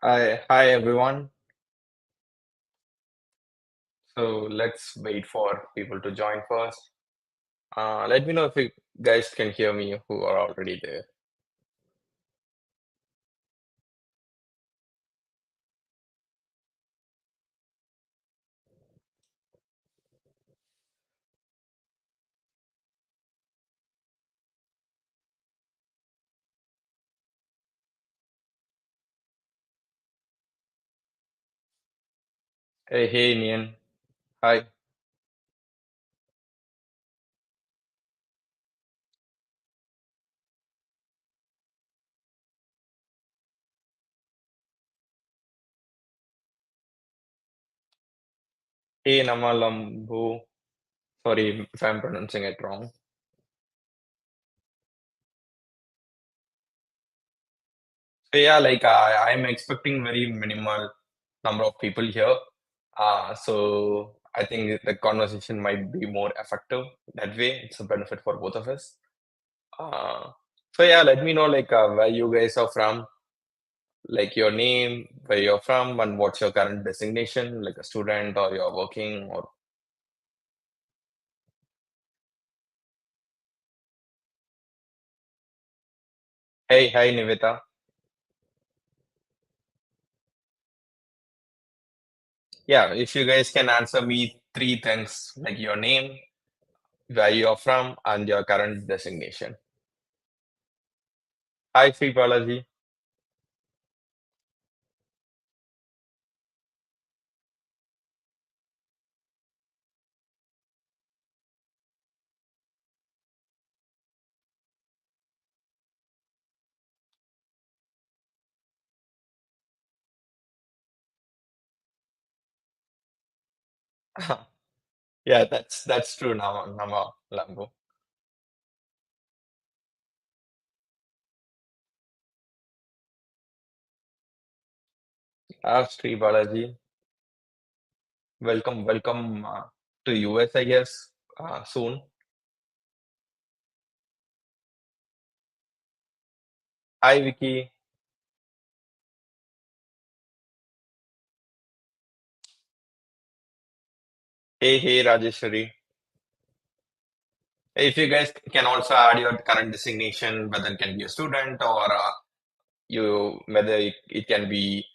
Hi everyone. So let's wait for people to join first. Let me know if you guys can hear me who are already there. Hey Nian. Hi. Hey Namalambu. Sorry if I'm pronouncing it wrong. So yeah, I'm expecting very minimal number of people here. So I think the conversation might be more effective that way. It's a benefit for both of us. Uh, so yeah, let me know where you guys are from, like your name, where you're from, and what's your current designation, like a student or you're working or hey, hi Nivita. Yeah, if you guys can answer me three things like your name, where you're from, and your current designation. Hi, Sri Balaji. Yeah, that's true, Nama Lambo. Sri Balaji. Welcome to US, I guess, soon. Hi, Vicky. Hey, Rajeshwari. If you guys can also add your current designation, whether it can be a student or whether it can be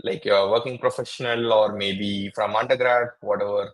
like you're working professional or maybe from undergrad, whatever.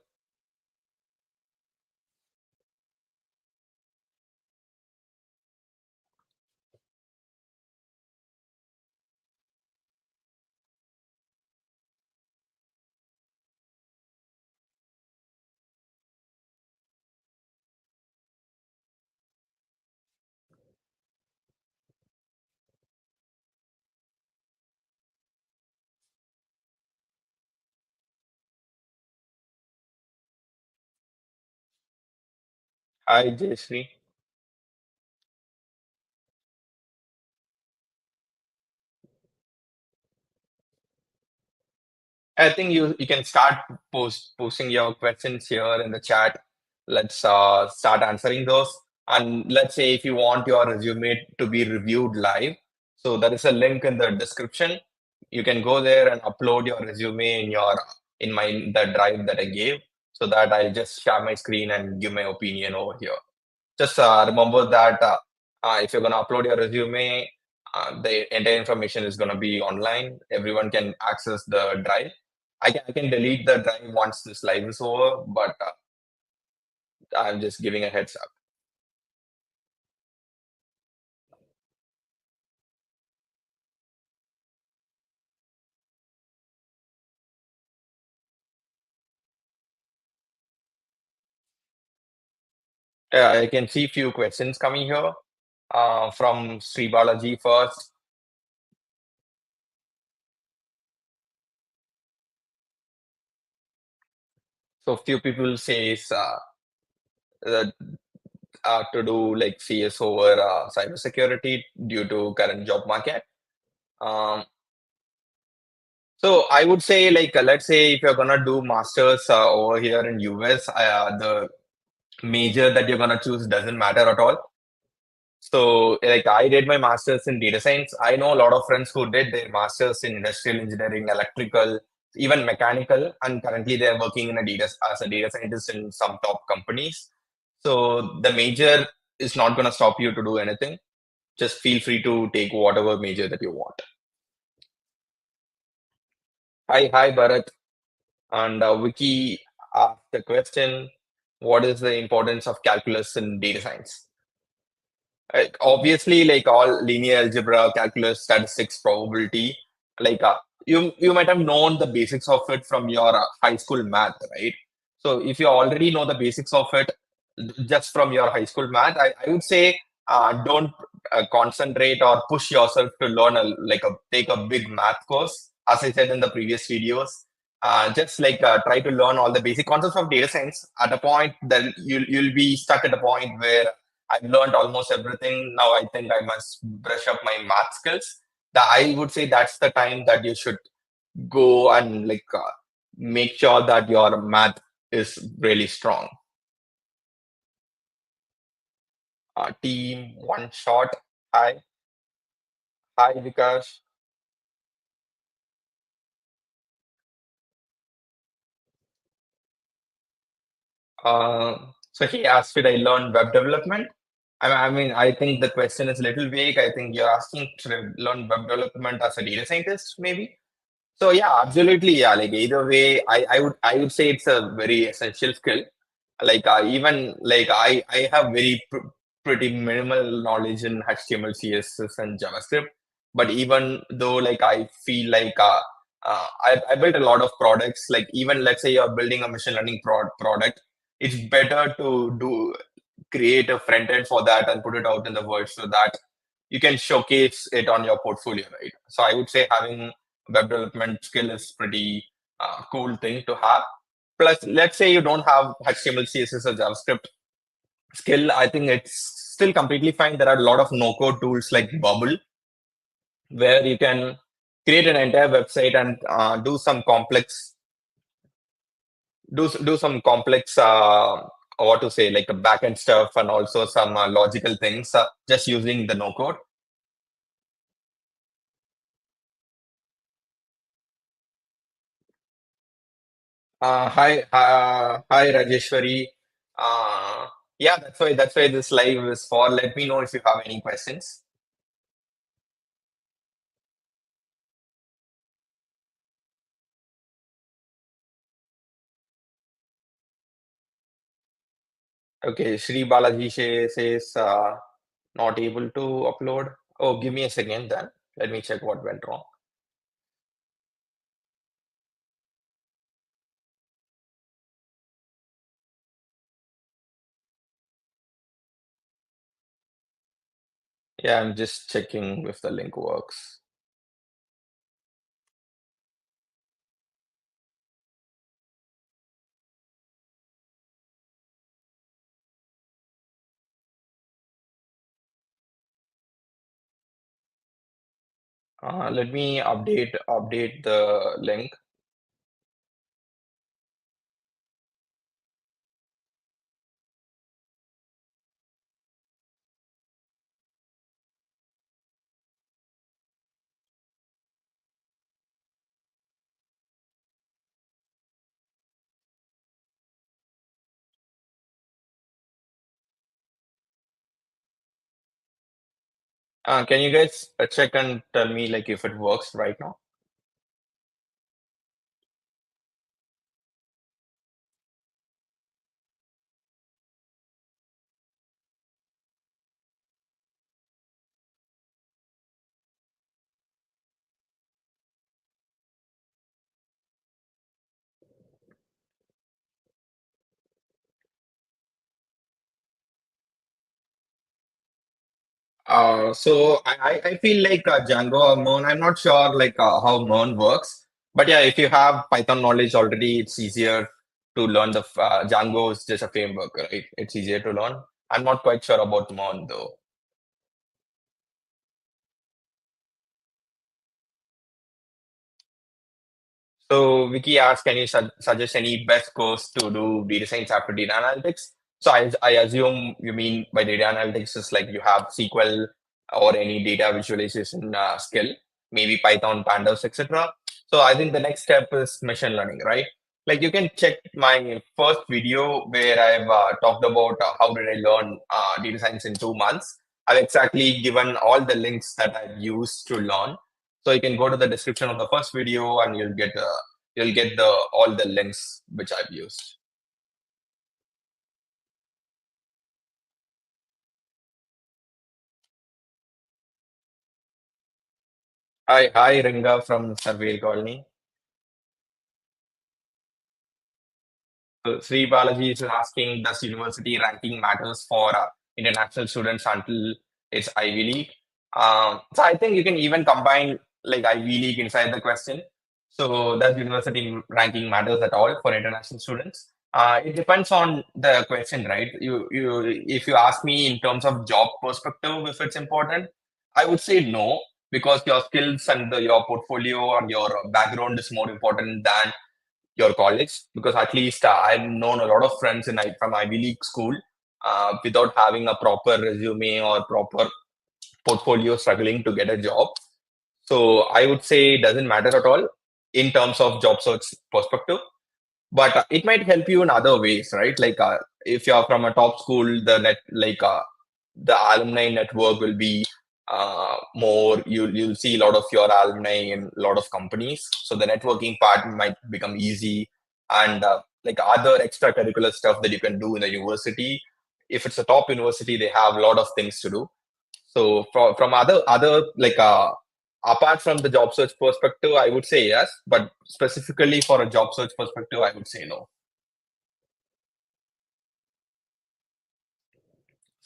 Hi, Jayashree. I think you can start posting your questions here in the chat. Let's start answering those. And let's say if you want your resume to be reviewed live, so there is a link in the description. You can go there and upload your resume in my the drive that I gave, so that I'll just share my screen and give my opinion over here. Just remember that if you're gonna upload your resume, the entire information is gonna be online. Everyone can access the drive. I can delete the drive once this live is over, but I'm just giving a heads up. I can see few questions coming here from Sri Balaji first. So few people says that to do like CS over cybersecurity due to current job market. Um, So I would say, let's say if you're gonna do masters over here in US, the major that you're gonna choose doesn't matter at all. So, like, I did my master's in data science. I know a lot of friends who did their master's in industrial engineering, electrical, even mechanical, and currently they're working in a data as a data scientist in some top companies. So, the major is not going to stop you to do anything. Just feel free to take whatever major that you want. Hi, Bharat. And Vicky asked the question, what is the importance of calculus in data science? Obviously, like all linear algebra, calculus, statistics, probability, like you might have known the basics of it from your high school math, right? So if you already know the basics of it just from your high school math, I would say don't concentrate or push yourself to learn take a big math course. As I said in the previous videos, just try to learn all the basic concepts of data science. At a point, then you'll be stuck at a point where I've learned almost everything. Now I think I must brush up my math skills. I would say that's the time that you should go and make sure that your math is really strong. Team one shot. Hi, hi, Vikas. So he asked, "Should I learn web development?" I think the question is a little vague. I think you're asking to learn web development as a data scientist, maybe. So yeah, absolutely. Yeah, like either way, I would say it's a very essential skill. Even like I have pretty minimal knowledge in HTML, CSS, and JavaScript. But even though like I feel like I built a lot of products. Like even let's say you're building a machine learning product, it's better to do create a front end for that and put it out in the world so that you can showcase it on your portfolio, right? So I would say having web development skill is pretty cool thing to have. Plus, let's say you don't have HTML, CSS, or JavaScript skill. I think it's still completely fine. There are a lot of no-code tools like Bubble where you can create an entire website and do some complex what to say like the backend stuff and also some logical things just using the no code. Hi, Rajeshwari. Uh, yeah, that's why this live is for. Let me know if you have any questions. Okay, Sri Balaji says not able to upload. Oh, give me a second then. Let me check what went wrong. Yeah, I'm just checking if the link works. Let me update the link. Can you guys check and tell me like if it works right now? So I feel like Django or Mern. I'm not sure how Mern works, but yeah, if you have Python knowledge already, it's easier to learn the Django is just a framework, right? It's easier to learn. I'm not quite sure about Mern though. So Vicky asked, can you suggest any best course to do data science after data analytics? So I assume you mean by data analytics is like you have SQL or any data visualization skill, maybe Python, Pandas, etc. So I think the next step is machine learning, right? Like you can check my first video where I've talked about how did I learn data science in 2 months. I've exactly given all the links that I've used to learn. So you can go to the description of the first video and you'll get the all the links which I've used. Hi, Ringa from Survey Colony. So Sri Balaji is asking, does university ranking matters for international students until it's Ivy League? So I think you can even combine like Ivy League inside the question. So does university ranking matters at all for international students? It depends on the question, right? If you ask me in terms of job perspective, if it's important, I would say no, because your skills and your portfolio and your background is more important than your college, because at least I've known a lot of friends from Ivy League school without having a proper resume or proper portfolio struggling to get a job. So I would say it doesn't matter at all in terms of job search perspective, but it might help you in other ways, right? Like if you're from a top school, the alumni network will be more. You'll see a lot of your alumni in a lot of companies, so the networking part might become easy, and like other extracurricular stuff that you can do in the university. If it's a top university, they have a lot of things to do. So from other like apart from the job search perspective, I would say yes, but specifically for a job search perspective, I would say no.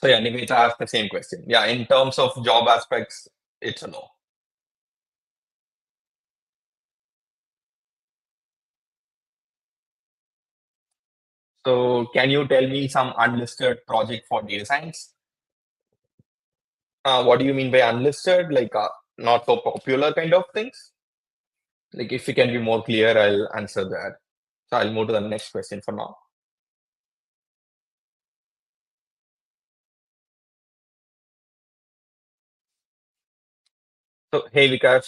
So yeah, Nimita asked the same question. Yeah, in terms of job aspects, it's a no. So can you tell me some unlisted project for data science? What do you mean by unlisted? Like not so popular kind of things? Like if you can be more clear, I'll answer that. So I'll move to the next question for now. So hey Vikas,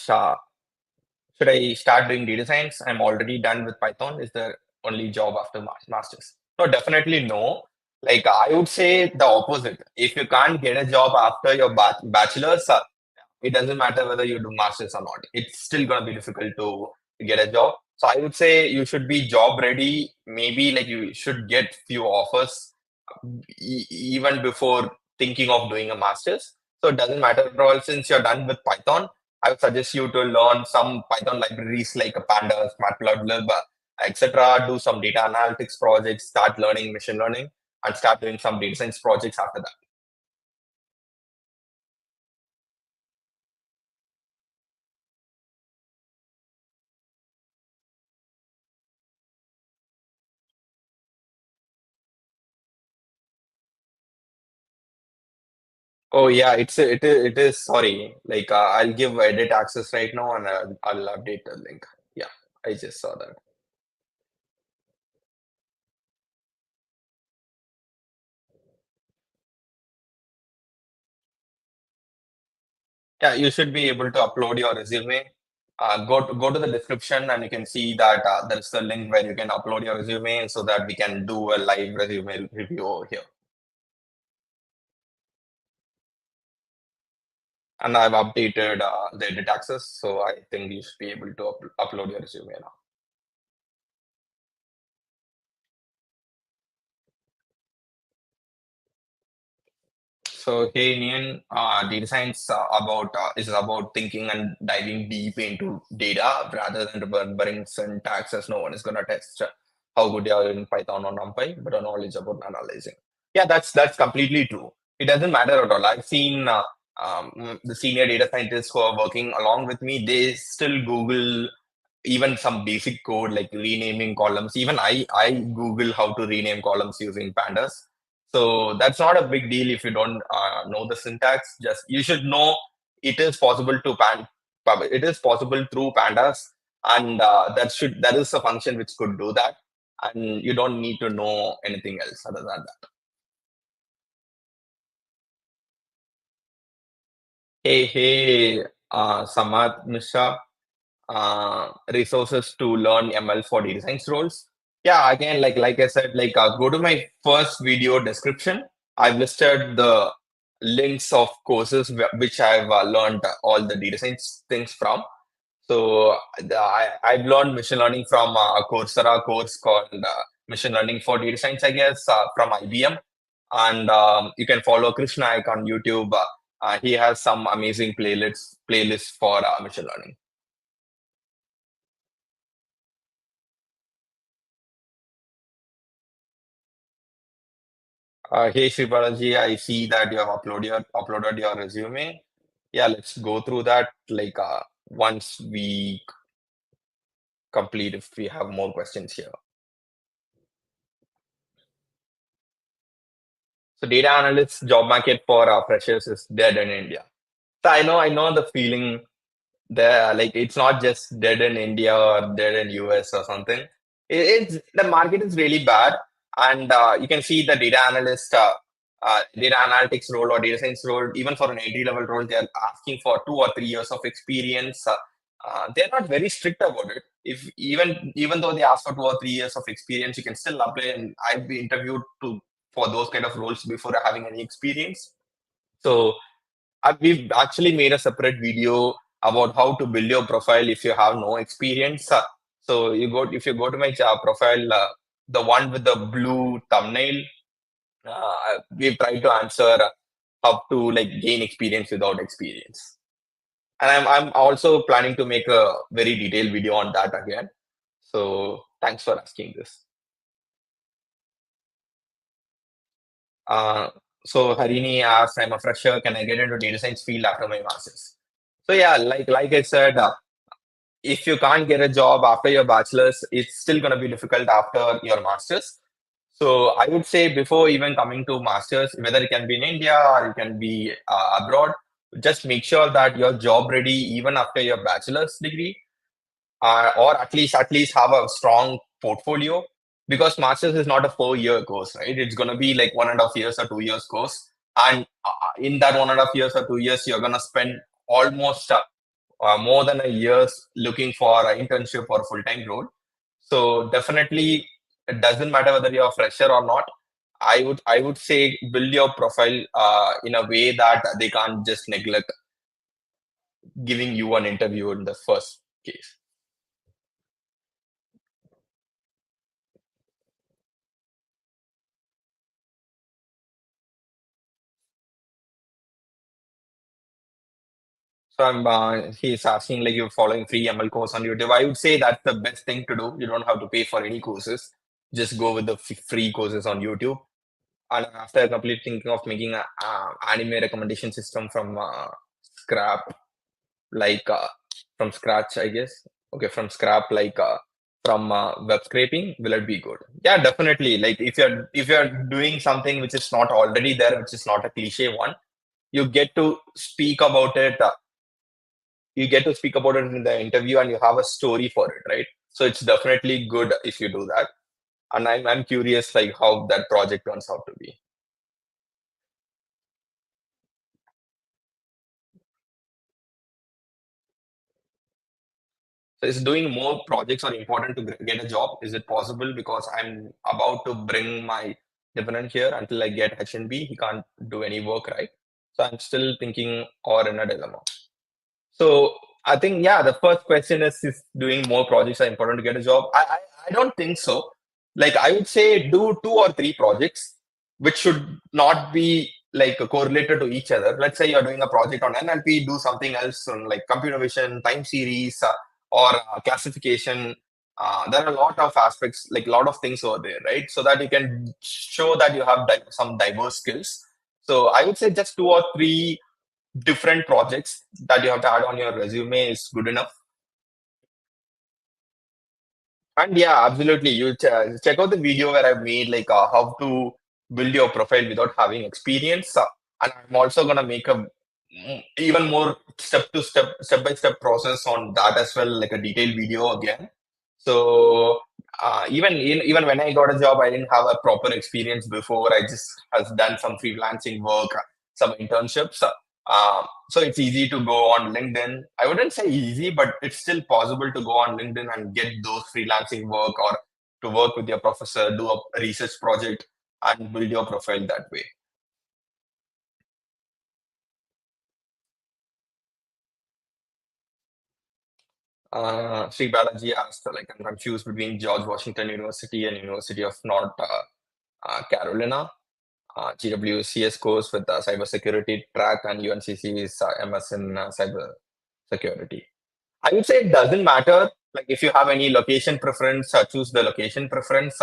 should I start doing data science? I'm already done with Python. Is there only job after masters? No, definitely no. Like I would say the opposite. If you can't get a job after your bachelor's, it doesn't matter whether you do masters or not. It's still gonna be difficult to get a job. So I would say you should be job ready. Maybe like you should get few offers even before thinking of doing a master's. So it doesn't matter at all. Since you're done with Python, I would suggest you to learn some Python libraries like Pandas, Matplotlib, etc. Do some data analytics projects, start learning machine learning, and start doing some data science projects after that. Oh yeah, it is. Sorry, like I'll give edit access right now, and I'll update the link. Yeah, I just saw that. Yeah, you should be able to upload your resume. Go to the description, and you can see that there's the link where you can upload your resume, so that we can do a live resume review over here. And I've updated the edit access, so I think you should be able to upload your resume now. So hey Nian, data science is about thinking and diving deep into data rather than remembering syntax, as no one is gonna test how good you are in Python or NumPy, but a knowledge about analyzing. Yeah, that's completely true. It doesn't matter at all. I've seen the senior data scientists who are working along with me. They still Google even some basic code like renaming columns. Even I Google how to rename columns using pandas. So that's not a big deal if you don't know the syntax. Just you should know it is possible to it is possible through pandas, and that is a function which could do that, and you don't need to know anything else other than that. Samad Mishra, resources to learn ML for data science roles. Yeah, again, like I said, go to my first video description. I've listed the links of courses which I've learned all the data science things from. So I've learned machine learning from a Coursera course called Machine Learning for Data Science, I guess, from IBM. And you can follow Krishna Naik on YouTube. He has some amazing playlists for machine learning. Hey Sripalaji, I see that you have uploaded your resume. Yeah, let's go through that once we complete if we have more questions here. So data analyst job market for freshers is dead in India. So I know the feeling there. Like it's not just dead in India or dead in US or something. It's the market is really bad, and you can see the data analytics role or data science role. Even for an entry level role, they are asking for 2 or 3 years of experience. They're not very strict about it. If even though they ask for 2 or 3 years of experience, you can still apply. And I've been interviewed to for those kind of roles before having any experience. So we've actually made a separate video about how to build your profile if you have no experience. So if you go to my profile, the one with the blue thumbnail, we've tried to answer how to like gain experience without experience. And I'm also planning to make a very detailed video on that again. So thanks for asking this. Uh, so Harini asked, I'm a fresher. Can I get into data science field after my masters? So yeah, like I said, if you can't get a job after your bachelor's, it's still going to be difficult after your master's. So I would say before even coming to master's, whether it can be in India or it can be abroad, just make sure that you're job ready even after your bachelor's degree, or at least have a strong portfolio, because masters is not a 4 year course, right? It's going to be like 1.5 years or 2 years course, and in that 1.5 years or 2 years, you're going to spend almost more than a years looking for an internship or full time role. So definitely, it doesn't matter whether you're a fresher or not. I would say build your profile in a way that they can't just neglect giving you an interview in the first case. So he's asking like you're following free ML course on YouTube. I would say that's the best thing to do. You don't have to pay for any courses. Just go with the free courses on YouTube. And after complete thinking of making a anime recommendation system from scrap, like from scratch, I guess. Okay, from scrap, from web scraping, will it be good? Yeah, definitely. Like if you're doing something which is not already there, which is not a cliche one, you get to speak about it. You get to speak about it in the interview, and you have a story for it, right? So it's definitely good if you do that. And I'm curious like how that project turns out to be. So is doing more projects are important to get a job? Is it possible? Because I'm about to bring my dependent here until I get H&B. He can't do any work, right? So I'm still thinking or in a dilemma. So I think yeah, the first question is doing more projects are important to get a job. I don't think so. Like I would say do 2 or 3 projects which should not be like correlated to each other. Let's say you're doing a project on NLP, do something else on like computer vision, time series, or classification. There are a lot of aspects, like a lot of things over there, right? So that you can show that you have some diverse skills. So I would say just 2 or 3 different projects that you have to add on your resume is good enough. And yeah, absolutely. You check out the video where I've made like how to build your profile without having experience. And I'm also gonna make a even more step by step process on that as well, like a detailed video again. So even when I got a job, I didn't have a proper experience before. I just has done some freelancing work, some internships. So it's easy to go on LinkedIn. I wouldn't say easy, but it's still possible to go on LinkedIn and get those freelancing work or to work with your professor, do a research project, and build your profile that way. Sri Balaji asked, like, I'm confused between George Washington University and University of North Carolina. GWCS course with cybersecurity track, and UNCC is MS in cyber security. I would say it doesn't matter. Like if you have any location preference, choose the location preference.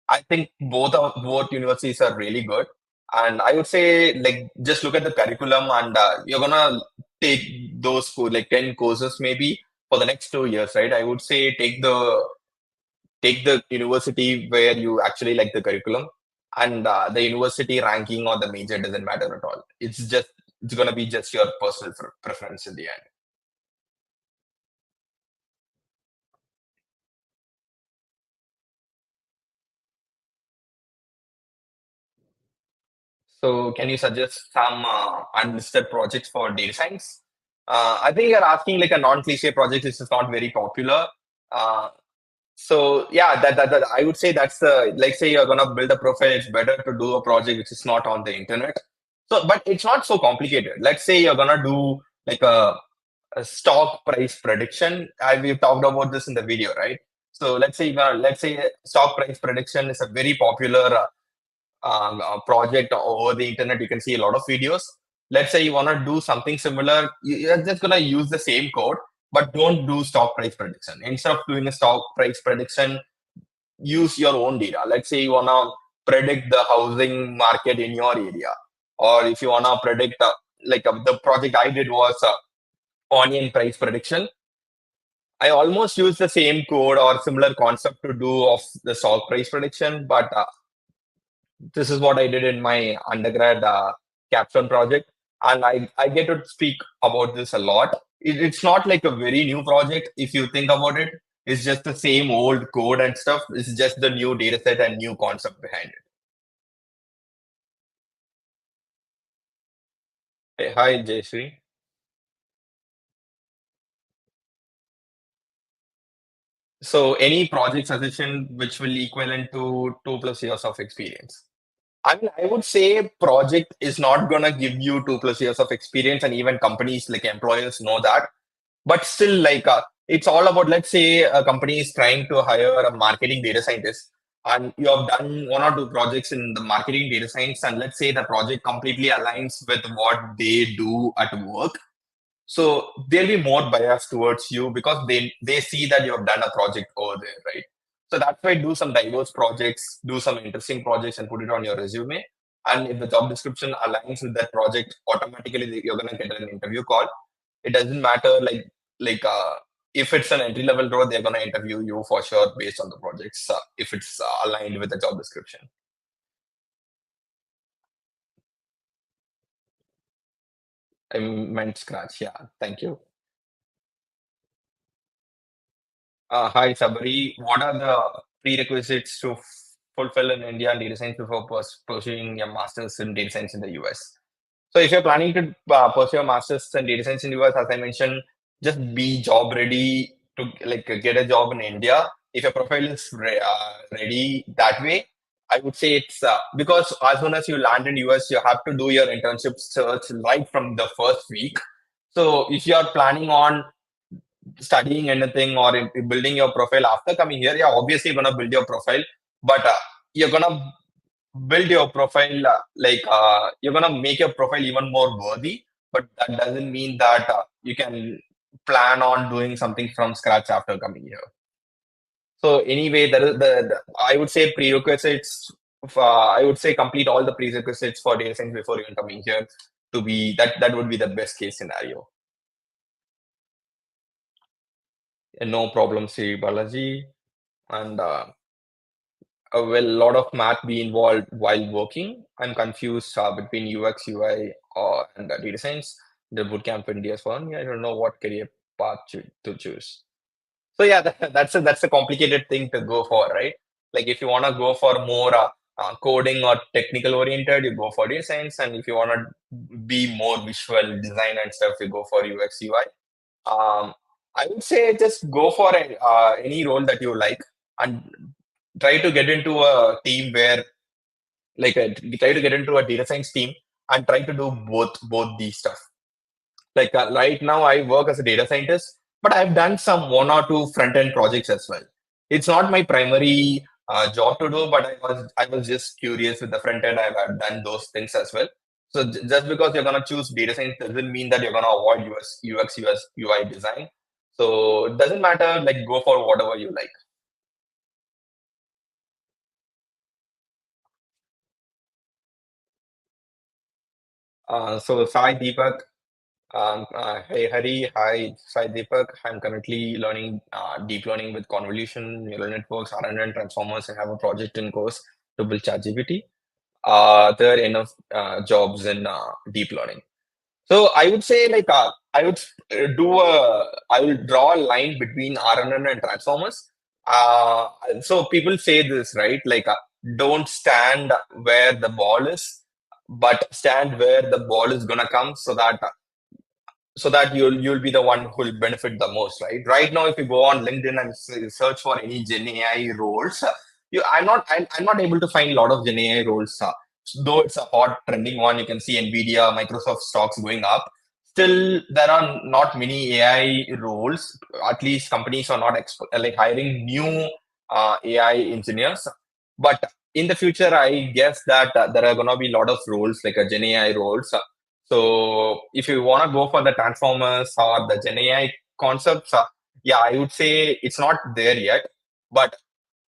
I think both universities are really good, and I would say like just look at the curriculum, and you're gonna take those like 10 courses maybe for the next 2 years, right? I would say take the university where you actually like the curriculum, and the university ranking or the major doesn't matter at all. It's gonna be just your personal preference in the end. So can you suggest some unlisted projects for data science? I think you're asking like a non-cliche project which is not very popular. Uh, so yeah, that I would say that's the like say you're gonna build a profile. It's better to do a project which is not on the internet. So, but it's not so complicated. Let's say you're gonna do like a stock price prediction. We've talked about this in the video, right? So let's say stock price prediction is a very popular project over the internet. You can see a lot of videos. Let's say you want to do something similar. You're just gonna use the same code, but don't do stock price prediction. Instead of doing a stock price prediction, use your own data. Let's say you wanna predict the housing market in your area, or if you wanna predict the project I did was onion price prediction. I almost used the same code or similar concept to do of the stock price prediction, but this is what I did in my undergrad capstone project, and I get to speak about this a lot. It's not like a very new project if you think about it. It's just the same old code and stuff. It's just the new data set and new concept behind it. Hey, hi, Jayshree. So, any project suggestion which will equivalent to 2+ years of experience? I mean, I would say project is not gonna give you 2+ years of experience, and even companies like employers know that. But still, like it's all about, let's say a company is trying to hire a marketing data scientist, and you have done 1 or 2 projects in the marketing data science, and let's say the project completely aligns with what they do at work, so they'll be more biased towards you because they see that you have done a project over there, right? So that's why do some diverse projects, do some interesting projects, and put it on your resume. And if the job description aligns with that project, automatically you're gonna get an interview call. It doesn't matter like if it's an entry level role, they're gonna interview you for sure based on the projects if it's aligned with the job description. I meant scratch. Yeah, thank you. Hi, Sabari. What are the prerequisites to fulfill in India data science before pursuing a master's in data science in the US? So, if you're planning to pursue a master's in data science in the US, as I mentioned, just be job ready to like get a job in India. If your profile is ready that way, I would say it's because as soon as you land in US, you have to do your internship search right from the first week. So, if you are planning on studying anything or building your profile after coming here, yeah, obviously you're gonna build your profile, but you're gonna build your profile you're gonna make your profile even more worthy. But that doesn't mean that you can plan on doing something from scratch after coming here. So anyway, there is the I would say prerequisites. I would say complete all the prerequisites for data science before even coming here to be that would be the best case scenario. And no problem, Sri Balaji. And will a lot of math be involved while working? I'm confused between UX, UI, and data science. The bootcamp in DS1. I don't know what career path to choose. So yeah, that's a complicated thing to go for, right? Like if you want to go for more coding or technical oriented, you go for data science, and if you want to be more visual design and stuff, you go for UX UI. I would say just go for any role that you like and try to get into a team where try to get into a data science team and try to do both these stuff. Right now, I work as a data scientist, but I've done some one or two front end projects as well. It's not my primary job to do, but I was just curious with the front end. I've done those things as well. So just because you're gonna choose data science doesn't mean that you're gonna avoid US UI design. So it doesn't matter. Like go for whatever you like. So Sai Deepak, hey Hari, hi Sai Deepak. I'm currently learning deep learning with convolution, neural networks, RNN transformers. I have a project in course to build ChatGPT. There are enough jobs in deep learning. So I would say I will draw a line between RNN and transformers. Uh, so people say this, right? Don't stand where the ball is, but stand where the ball is gonna come, so that you'll be the one who will benefit the most, right? Right now, if you go on LinkedIn and search for any Gen AI roles, I'm not able to find a lot of Gen AI roles. Though it's a hot trending one, you can see Nvidia, Microsoft stocks going up. Still, there are not many AI roles. At least companies are not hiring new AI engineers. But in the future, I guess that there are going to be a lot of roles like a Gen AI roles. So if you want to go for the transformers or the Gen AI concepts, yeah, I would say it's not there yet. But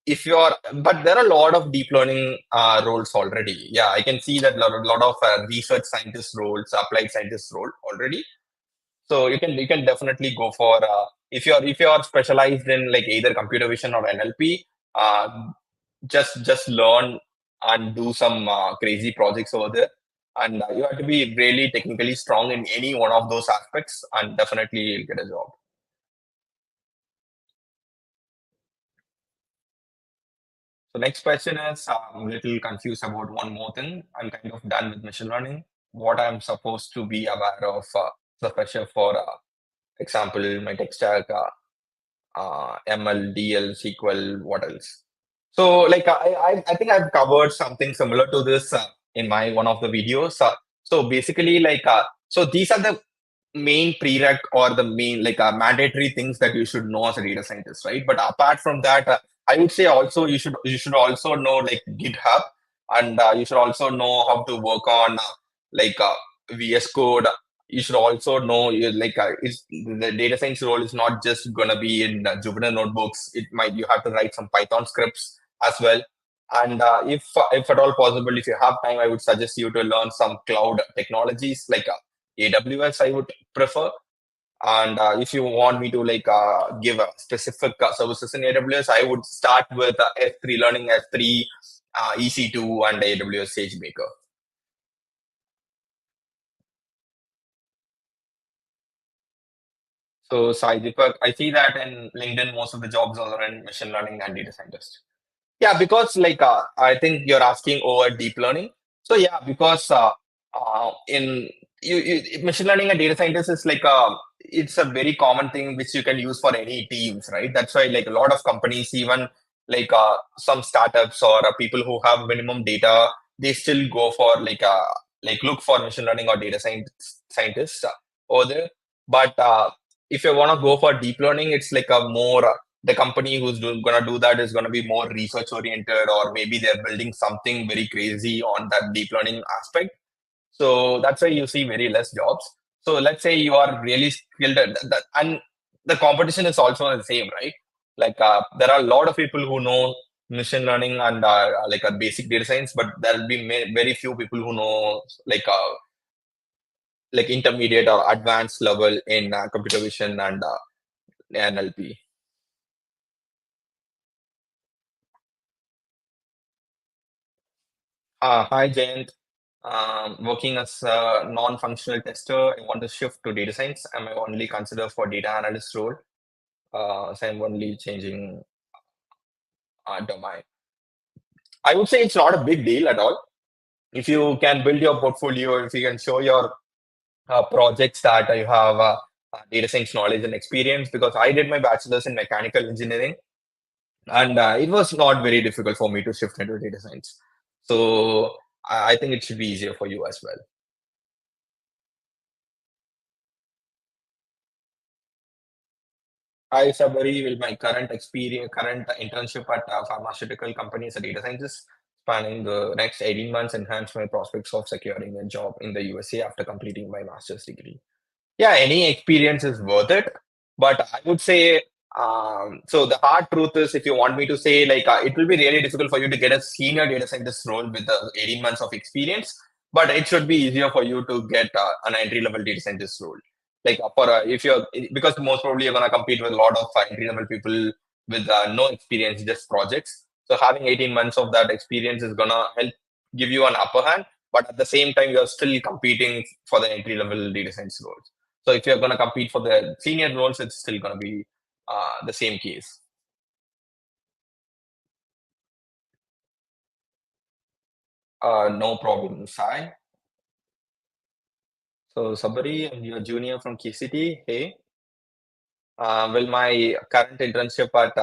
but there are a lot of deep learning roles already. Yeah, I can see that lot of research scientist roles, applied scientist role already. So you can definitely go for if you're specialized in like either computer vision or NLP, just learn and do some crazy projects over there. And you have to be really technically strong in any one of those aspects, and definitely you'll get a job. So next question is I'm a little confused about one more thing. I'm kind of done with machine learning. What I'm supposed to be aware of the pressure for example, my tech stack, ML, DL, SQL, what else? So I think I've covered something similar to this in my one of the videos. So basically so these are the main prereq or the main mandatory things that you should know as a data scientist, right? But apart from that, I would say also you should also know like GitHub, and you should also know how to work on like uh, VS Code. You should also know the data science role is not just gonna be in Jupyter notebooks. It might you have to write some Python scripts as well. And if at all possible, if you have time, I would suggest you to learn some cloud technologies like AWS. I would prefer. And if you want me to give a specific services in AWS, I would start with S3, learning S3, EC2, and AWS SageMaker. So, Sai Deepak, I see that in LinkedIn, most of the jobs are in machine learning and data scientist. Yeah, because I think you're asking over deep learning. So yeah, because in machine learning and data scientist is it's a very common thing which you can use for any teams, right? That's why like a lot of companies, even some startups or people who have minimum data, they still go for look for machine learning or data scientists over there. But if you want to go for deep learning, it's like a more the company who's gonna do that is gonna be more research oriented, or maybe they're building something very crazy on that deep learning aspect. So that's why you see very less jobs. So let's say you are really skilled at that, and the competition is also the same, right? There are a lot of people who know machine learning and like a basic data science, but there'll be very few people who know like intermediate or advanced level in computer vision and NLP. Hi, Jayant. Working as a non-functional tester, I want to shift to data science. Am I only considered for data analyst role? So I'm only changing domain. I would say it's not a big deal at all. If you can build your portfolio, if you can show your projects that you have data science knowledge and experience, because I did my bachelor's in mechanical engineering, and it was not very difficult for me to shift into data science. So I think it should be easier for you as well. Hi, Sabari. Will my current experience, current internship at a pharmaceutical company as a data scientist, spanning the next 18 months, enhance my prospects of securing a job in the USA after completing my master's degree? Yeah, any experience is worth it. But I would say, so the hard truth is, if you want me to say, like, it will be really difficult for you to get a senior data scientist role with the 18 months of experience. But it should be easier for you to get an entry level data scientist role. Like, for if you're, because most probably you're going to compete with a lot of entry level people with no experience, just projects. So having 18 months of that experience is going to help give you an upper hand. But at the same time, you're still competing for the entry level data science role. So if you're going to compete for the senior roles, it's still going to be the same case. No problem, Sai. So Sabari, I'm your junior from KCT. Hey, will my current internship at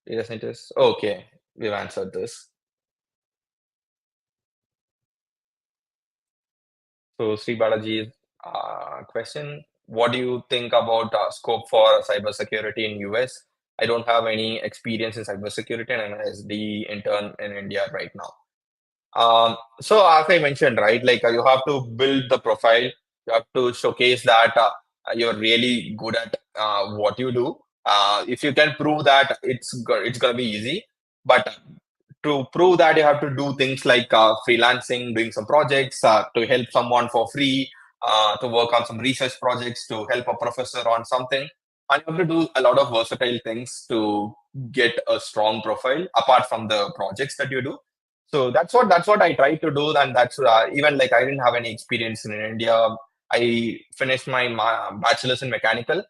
data scientist? Okay, we've answered this. So Sri Balaji's question: what do you think about scope for cybersecurity in US? I don't have any experience in cybersecurity and I'm an SD intern in India right now. So as I mentioned, right, like you have to build the profile. You have to showcase that you're really good at what you do. If you can prove that, it's gonna be easy. But to prove that, you have to do things like freelancing, doing some projects to help someone for free, to work on some research projects, to help a professor on something. And you have to do a lot of versatile things to get a strong profile apart from the projects that you do. So that's what I tried to do, and that's even like I didn't have any experience in India. I finished my bachelor's in mechanical,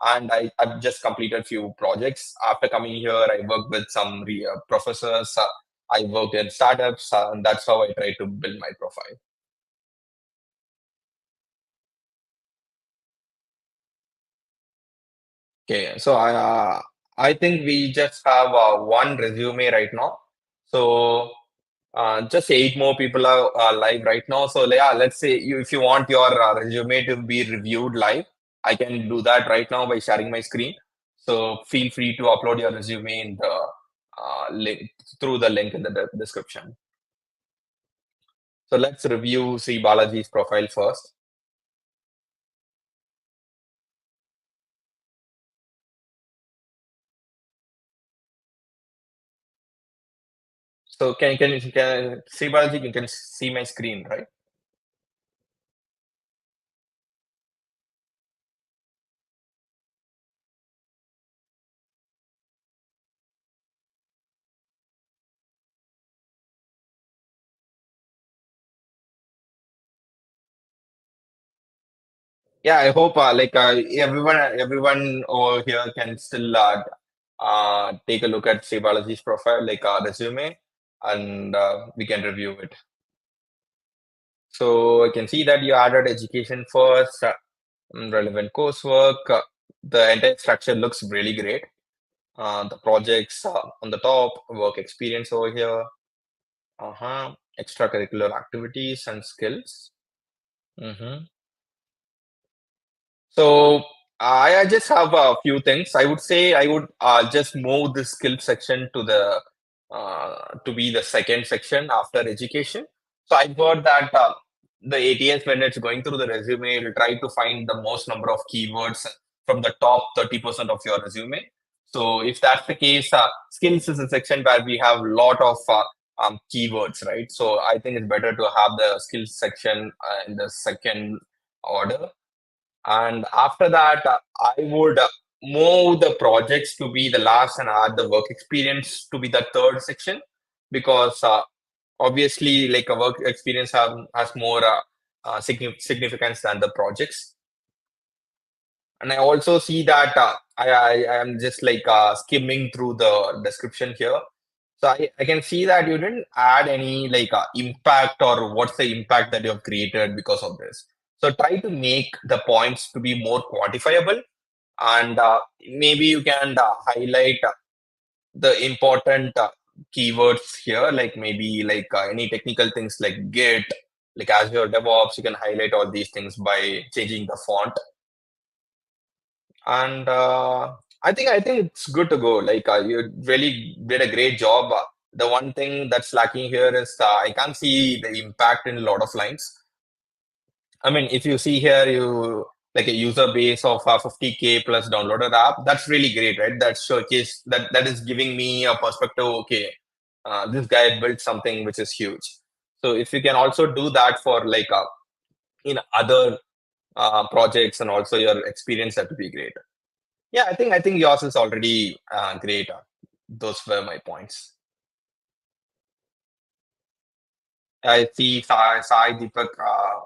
and I've just completed few projects. After coming here, I worked with some professors. I worked in startups, and that's how I tried to build my profile. Okay, so I think we just have one resume right now. So just eight more people are live right now. So yeah, let's say if you want your resume to be reviewed live, I can do that right now by sharing my screen. So feel free to upload your resume in the link through the link in the description. So let's review see Balaji's profile first. So can see Balaji? You can see my screen, right? Yeah, I hope everyone over here can still take a look at Sribalaji's profile, like resume, and we can review it. So I can see that you added education first, relevant coursework. The entire structure looks really great. The projects on the top, work experience over here, extracurricular activities and skills. Mm-hmm. So I just have a few things. I would say I would just move the skill section to be the second section after education. So I thought that the ATS, when it's going through the resume, it will try to find the most number of keywords from the top 30% of your resume. So if that's the case, skills is a section where we have a lot of keywords, right? So I think it's better to have the skills section in the second order, and after that, I would move the projects to be the last and add the work experience to be the third section, because obviously, like a work experience has more significance than the projects. And I also see that I am just like skimming through the description here. So I can see that you didn't add any like impact or what's the impact that you have created because of this. So try to make the points to be more quantifiable, and maybe you can highlight the important keywords here, like maybe like any technical things like Git, like Azure DevOps. You can highlight all these things by changing the font, and I think it's good to go. Like you really did a great job. The one thing that's lacking here is I can't see the impact in a lot of lines. I mean, if you see here, you like a user base of 50K plus downloaded app. That's really great, right? That showcase that is giving me a perspective. Okay, this guy built something which is huge. So if you can also do that for like in other projects and also your experience, that would be great. Yeah, I think yours is already great. Those were my points. I see Sai Deepak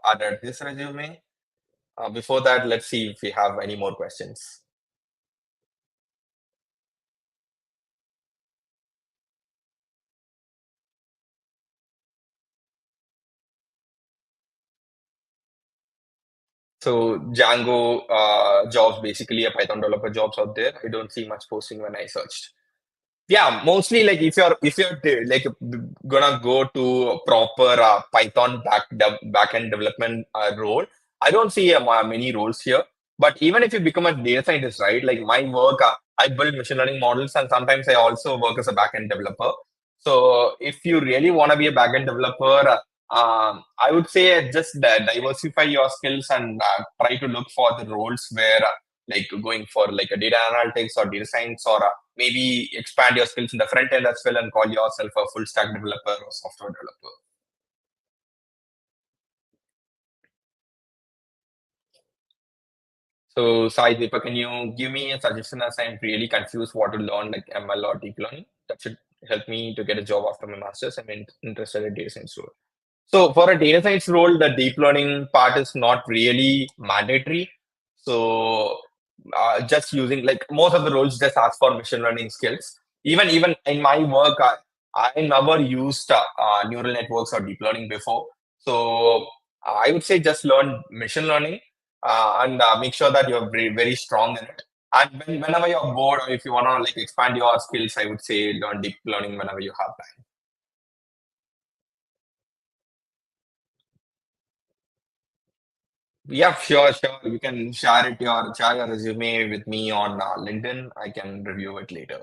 added his resume. Before that, let's see if we have any more questions. So Django jobs, basically a Python developer jobs out there. I don't see much posting when I searched. Yeah, mostly like if you're like gonna go to a proper Python backend development role, I don't see many roles here. But even if you become a data scientist, right? Like my work, I build machine learning models, and sometimes I also work as a backend developer. So if you really want to be a backend developer, I would say just diversify your skills and try to look for the roles where like going for like a data analytics or data science or maybe expand your skills in the front end as well and call yourself a full stack developer or software developer. So, Sai Deepak, can you give me a suggestion as I'm really confused what to learn like ML or deep learning? That should help me to get a job after my master's. I'm interested in data science role. So for a data science role, the deep learning part is not really mandatory. So just using like most of the roles just ask for machine learning skills. Even in my work, I never used neural networks or deep learning before. So I would say just learn machine learning and make sure that you're very strong in it. And whenever you're bored or if you want to like expand your skills, I would say learn deep learning whenever you have time. Yeah, sure. You can share your resume with me on LinkedIn. I can review it later.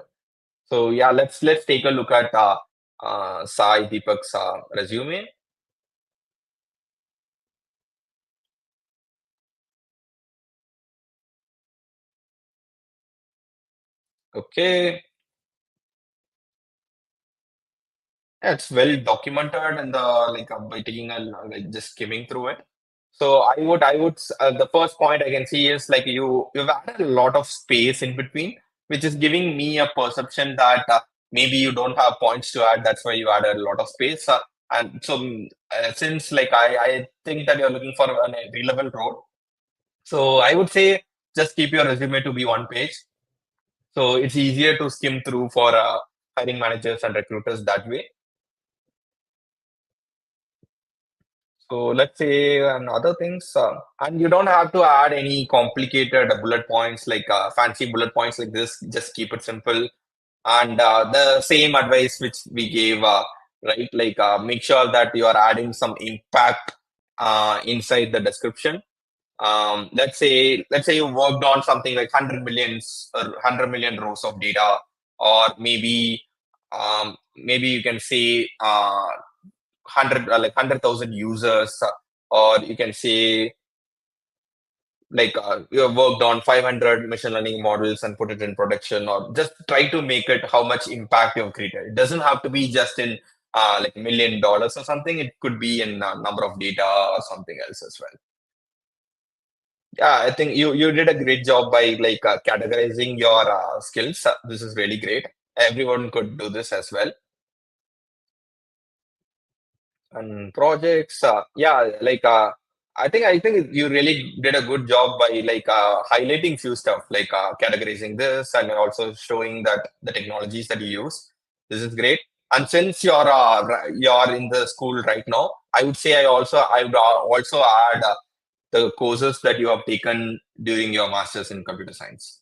So yeah, let's take a look at Sai Deepak's resume. Okay, yeah, it's well documented and the like by taking a like just skimming through it. So I would the first point I can see is like you've added a lot of space in between, which is giving me a perception that maybe you don't have points to add. That's why you added a lot of space. And so since like I think that you're looking for an entry level role, so I would say just keep your resume to be one page. So it's easier to skim through for hiring managers and recruiters that way. So let's say and other things, and you don't have to add any complicated bullet points like fancy bullet points like this. Just keep it simple. And the same advice which we gave, right? Like make sure that you are adding some impact inside the description. Let's say you worked on something like 100 million rows of data, or maybe you can say 100,000 users, or you can say like you have worked on 500 machine learning models and put it in production, or just try to make it how much impact you've created. It doesn't have to be just in like $1 million or something. It could be in number of data or something else as well. Yeah, I think you did a great job by like categorizing your skills. This is really great. Everyone could do this as well. And projects, yeah, like I think you really did a good job by like highlighting few stuff, like categorizing this and also showing that the technologies that you use. This is great. And since you're in the school right now, I would also add the courses that you have taken during your masters in computer science.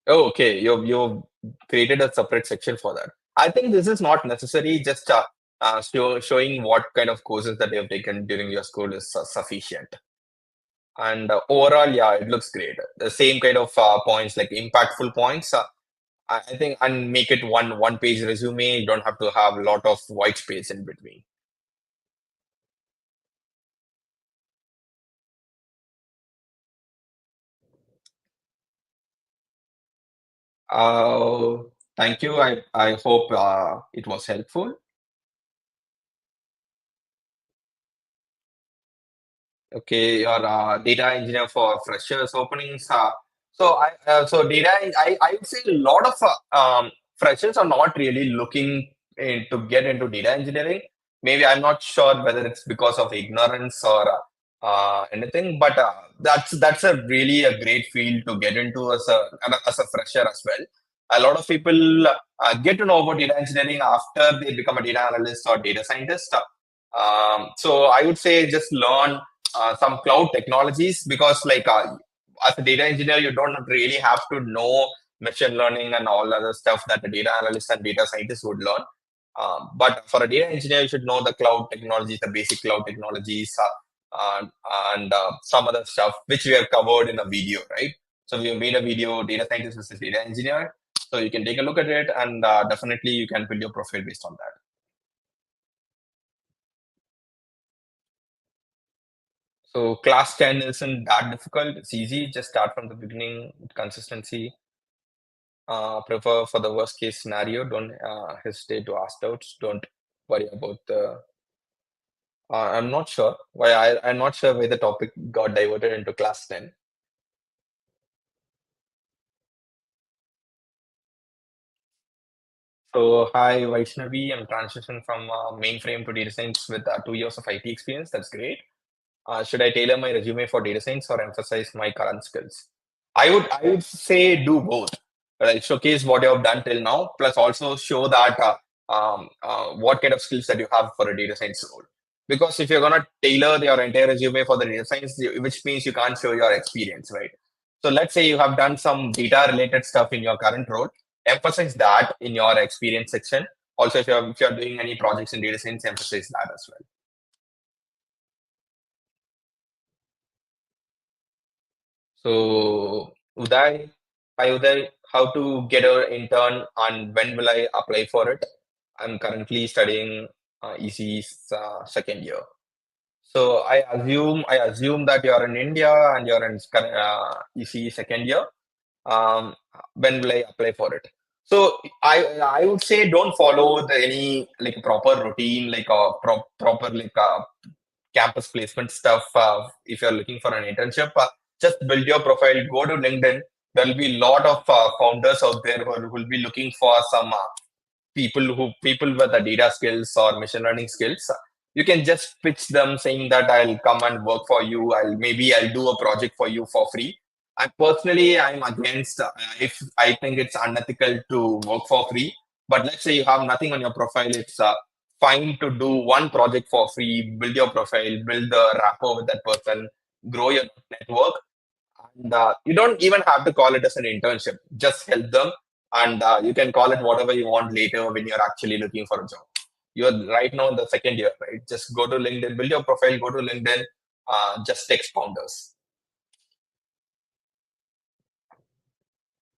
Oh, okay. You've created a separate section for that. I think this is not necessary. Just showing what kind of courses that you have taken during your school is sufficient. And overall, yeah, it looks great. The same kind of points, like impactful points. I think, and make it one page resume. You don't have to have a lot of white space in between. Uh, Thank you. I hope it was helpful. Okay, your data engineer for freshers openings. So data, I would say a lot of freshers are not really looking to get into data engineering. Maybe I'm not sure whether it's because of ignorance or anything, but that's a really a great field to get into as a fresher as well. A lot of people get to know about data engineering after they become a data analyst or data scientist. So I would say just learn some cloud technologies because as a data engineer you don't really have to know machine learning and all other stuff that the data analyst and data scientist would learn, but for a data engineer you should know the cloud technologies, the basic cloud technologies, and some other stuff which we have covered in a video, right? So we have made a video, data scientist versus data engineer, so you can take a look at it, and definitely you can build your profile based on that. So class 10 isn't that difficult. It's easy. Just start from the beginning with consistency. Prefer for the worst case scenario. Don't hesitate to ask doubts. Don't worry about the. I'm not sure why. I'm not sure why the topic got diverted into class 10. So hi Vaishnavi. I'm transitioning from mainframe to data science with 2 years of IT experience. That's great. Should I tailor my resume for data science or emphasize my current skills? I would say do both. Right? Showcase what you have done till now, plus also show that what kind of skills that you have for a data science role. Because if you're gonna tailor your entire resume for the data science, which means you can't show your experience, right? So let's say you have done some data related stuff in your current role. Emphasize that in your experience section. Also, if you're doing any projects in data science, emphasize that as well. So, Uday, how to get an intern and when will I apply for it? I'm currently studying EC's second year. So I assume that you're in India and you're in EC second year. When will I apply for it? So I would say don't follow any like proper routine, like a proper like campus placement stuff. If you're looking for an internship, just build your profile, go to LinkedIn. There will be a lot of founders out there who will be looking for some people with the data skills or machine learning skills. You can just pitch them saying that I'll come and work for you. I'll do a project for you for free. I'm against if I think it's unethical to work for free. But let's say you have nothing on your profile, it's fine to do one project for free, build your profile, build the rapport with that person, grow your network, and you don't even have to call it as an internship. Just help them, and you can call it whatever you want later when you're actually looking for a job. You're right now in the second year, right? Just go to LinkedIn, build your profile, go to LinkedIn, just text founders.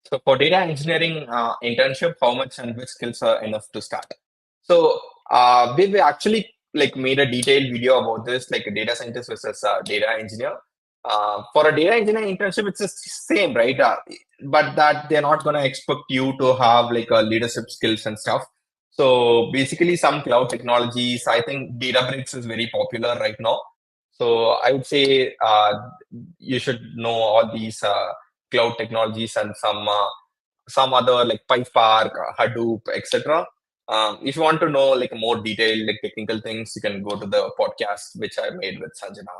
So for data engineering internship, how much and which skills are enough to start? So we've actually like made a detailed video about this, like a data scientist versus data engineer. For a data engineering internship, it's the same, right? But that they're not going to expect you to have like a leadership skills and stuff. So basically, some cloud technologies. I think Databricks is very popular right now. So I would say you should know all these cloud technologies and some other like PySpark, Hadoop, etc. If you want to know like more detailed like technical things, you can go to the podcast which I made with Sanjana.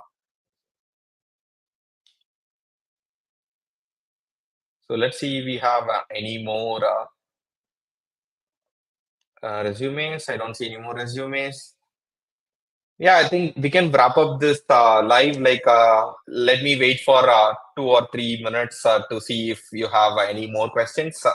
So let's see if we have any more Resumes. I don't see any more resumes. Yeah, I think we can wrap up this live. Let me wait for 2 or 3 minutes to see if you have any more questions.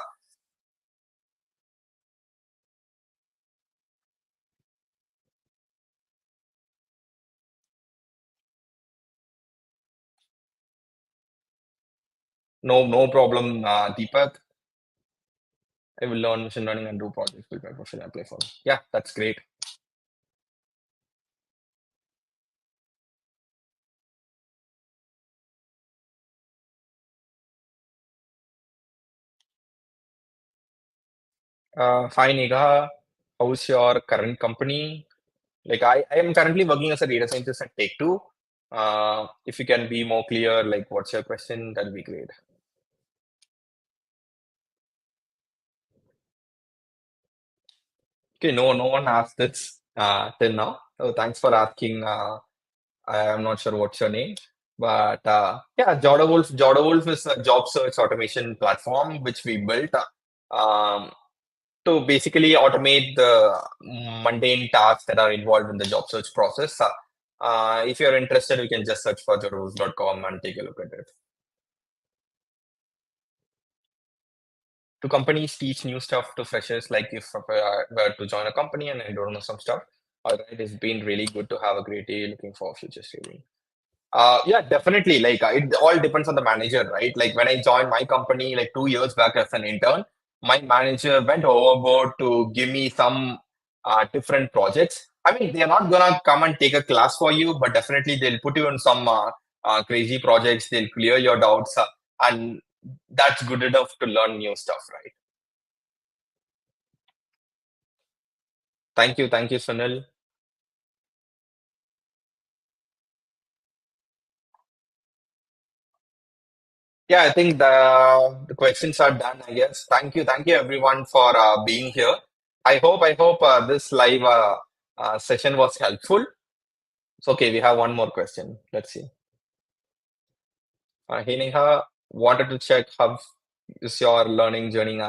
No, no problem, Deepak. I will learn machine learning and do projects with my profile and apply for. Yeah, that's great. Hi, Nigha. How's your current company? I am currently working as a data scientist at Take-Two. If you can be more clear, like what's your question, that'll be great. Okay, no, no one asked this till now. So thanks for asking. I am not sure what's your name, but yeah, Jodawolf. Jodawolf is a job search automation platform which we built to basically automate the mundane tasks that are involved in the job search process. If you're interested, you can just search for jodawolf.com and take a look at it. Do companies teach new stuff to freshers? Like if I were to join a company and I don't know some stuff, all right, it's been really good to have a great day. Looking for future saving. Yeah, definitely. It all depends on the manager, right? Like when I joined my company like 2 years back as an intern, my manager went overboard to give me some different projects. I mean, they're not gonna come and take a class for you, but definitely they'll put you in some crazy projects. They'll clear your doubts, and that's good enough to learn new stuff, right? Thank you, Sunil. Yeah, I think the questions are done, I guess. Thank you everyone for being here. I hope this live session was helpful. So, okay, we have one more question. Let's see. Hey Neha, wanted to check how is your learning journey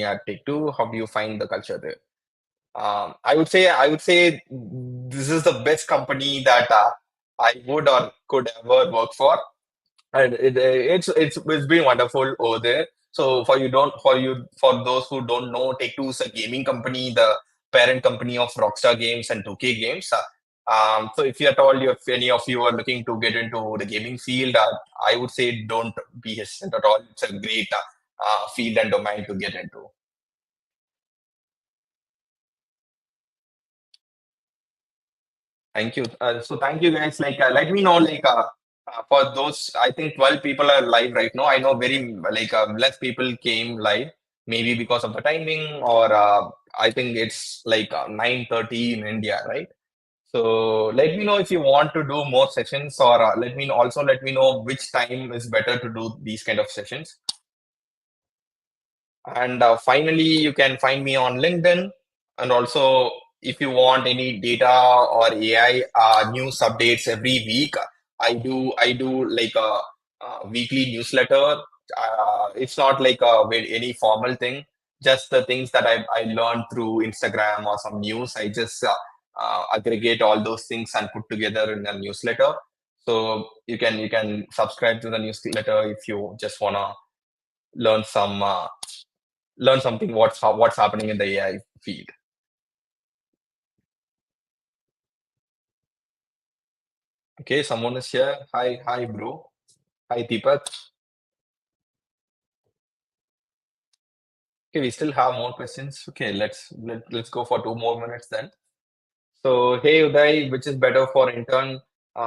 at Take Two? How do you find the culture there? I would say this is the best company that I would or could ever work for. And it's been wonderful over there. So for those who don't know, Take-Two is a gaming company, the parent company of Rockstar Games and 2K Games. So if any of you are looking to get into the gaming field, I would say don't be hesitant at all. It's a great field and domain to get into. Thank you. So thank you guys. Let me know. For those, I think 12 people are live right now. I know very less people came live, maybe because of the timing, or I think it's 9:30 in India, right? So let me know if you want to do more sessions, or let me know which time is better to do these kind of sessions. And finally, you can find me on LinkedIn. And also, if you want any data or AI news updates every week, I do like a weekly newsletter. It's not like any formal thing, just the things that I learned through Instagram or some news. I just aggregate all those things and put together in a newsletter. So you can subscribe to the newsletter if you just wanna learn some. Learn something what's happening in the AI field. Okay, someone is here. Hi, bro. Hi, Deepak. Okay, we still have more questions. Okay, let's go for 2 more minutes then. So, hey Uday, which is better for intern,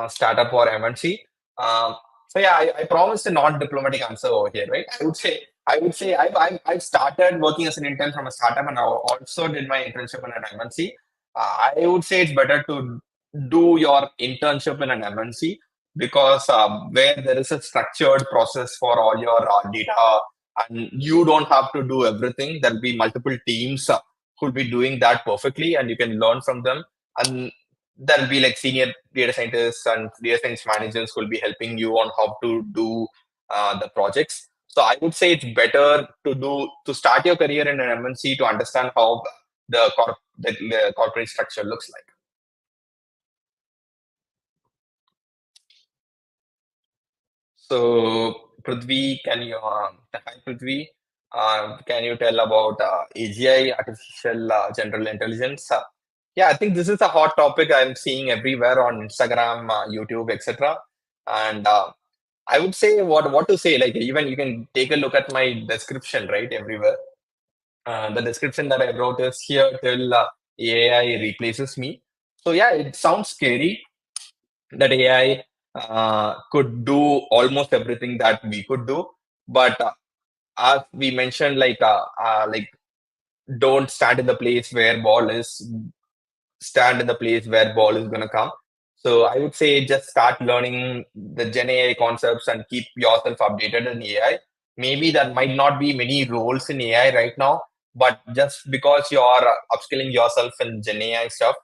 startup or MNC? So yeah, I promised a non-diplomatic answer over here, right? I would say I've started working as an intern from a startup, and I also did my internship in an MNC. I would say it's better to do your internship in an MNC because where there is a structured process for all your data, and you don't have to do everything. There'll be multiple teams who'll be doing that perfectly, and you can learn from them, and there'll be like senior data scientists and data science managers who will be helping you on how to do the projects. So I would say it's better to start your career in an MNC to understand how the corporate structure looks like. So, Prithvi, hi Prithvi, can you tell about AGI, artificial general intelligence? Yeah, I think this is a hot topic I'm seeing everywhere on Instagram, YouTube, etc. And I would say what to say. Like even you can take a look at my description, right? Everywhere, the description that I wrote is here till AI replaces me. So yeah, it sounds scary that AI could do almost everything that we could do. But as we mentioned, like don't stand in the place where ball is, stand in the place where ball is gonna come. So I would say just start learning the Gen AI concepts and keep yourself updated in AI. Maybe there might not be many roles in AI right now, but just because you're upskilling yourself in Gen AI stuff,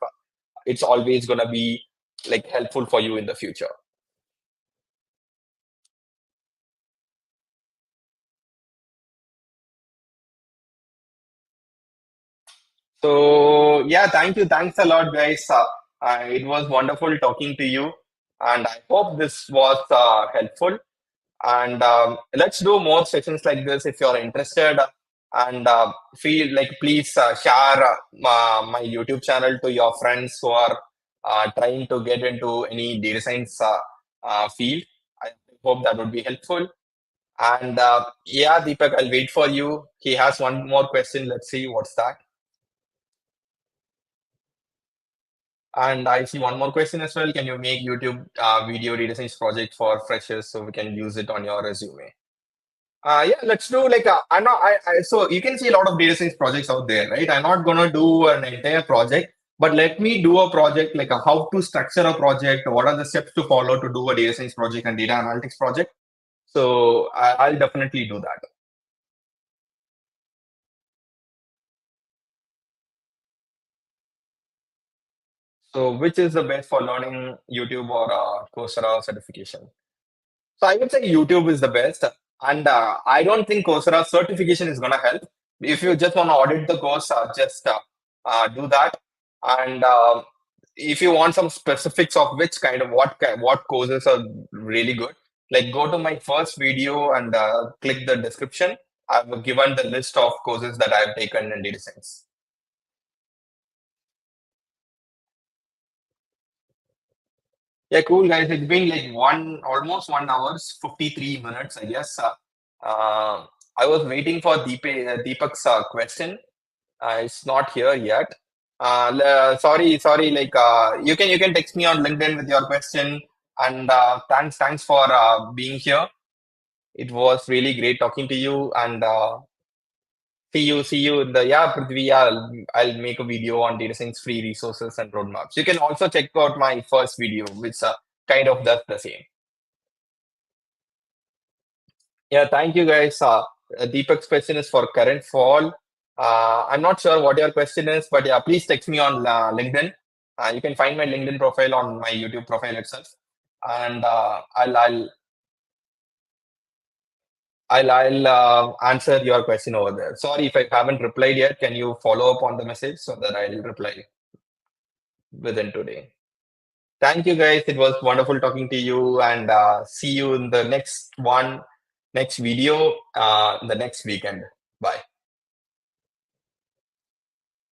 it's always gonna be like helpful for you in the future. So yeah, thank you. Thanks a lot, guys. It was wonderful talking to you, and I hope this was helpful. And let's do more sessions like this if you're interested. And feel like please share my YouTube channel to your friends who are trying to get into any data science field. I hope that would be helpful. And yeah, Deepak, I'll wait for you. He has one more question. Let's see what's that. And I see one more question as well. Can you make YouTube video data science project for freshers so we can use it on your resume? Yeah, let's do like I'm not. So you can see a lot of data science projects out there, right? I'm not gonna do an entire project, but let me do a project like how to structure a project. What are the steps to follow to do a data science project and data analytics project? So I'll definitely do that. So which is the best for learning YouTube or Coursera certification? So I would say YouTube is the best, and I don't think Coursera certification is gonna help. If you just want to audit the course, just do that. And if you want some specifics of which kind of what courses are really good, like go to my first video and click the description. I've given the list of courses that I've taken in data science. Yeah, cool guys. It's been like almost 1 hours, 53 minutes, I guess. Uh, I was waiting for Deepak's question. It's not here yet. Sorry. Like you can text me on LinkedIn with your question. And thanks for being here. It was really great talking to you. And see you in the Prithvi. Yeah, I'll make a video on data science free resources and roadmaps. You can also check out my first video, which kind of does the same. Yeah, thank you guys. Deepak's question is for current fall. I'm not sure what your question is, but yeah, please text me on LinkedIn. You can find my LinkedIn profile on my YouTube profile itself, and I'll answer your question over there. Sorry if I haven't replied yet. Can you follow up on the message so that I'll reply within today? Thank you guys. It was wonderful talking to you, and see you in the next video, the next weekend. Bye.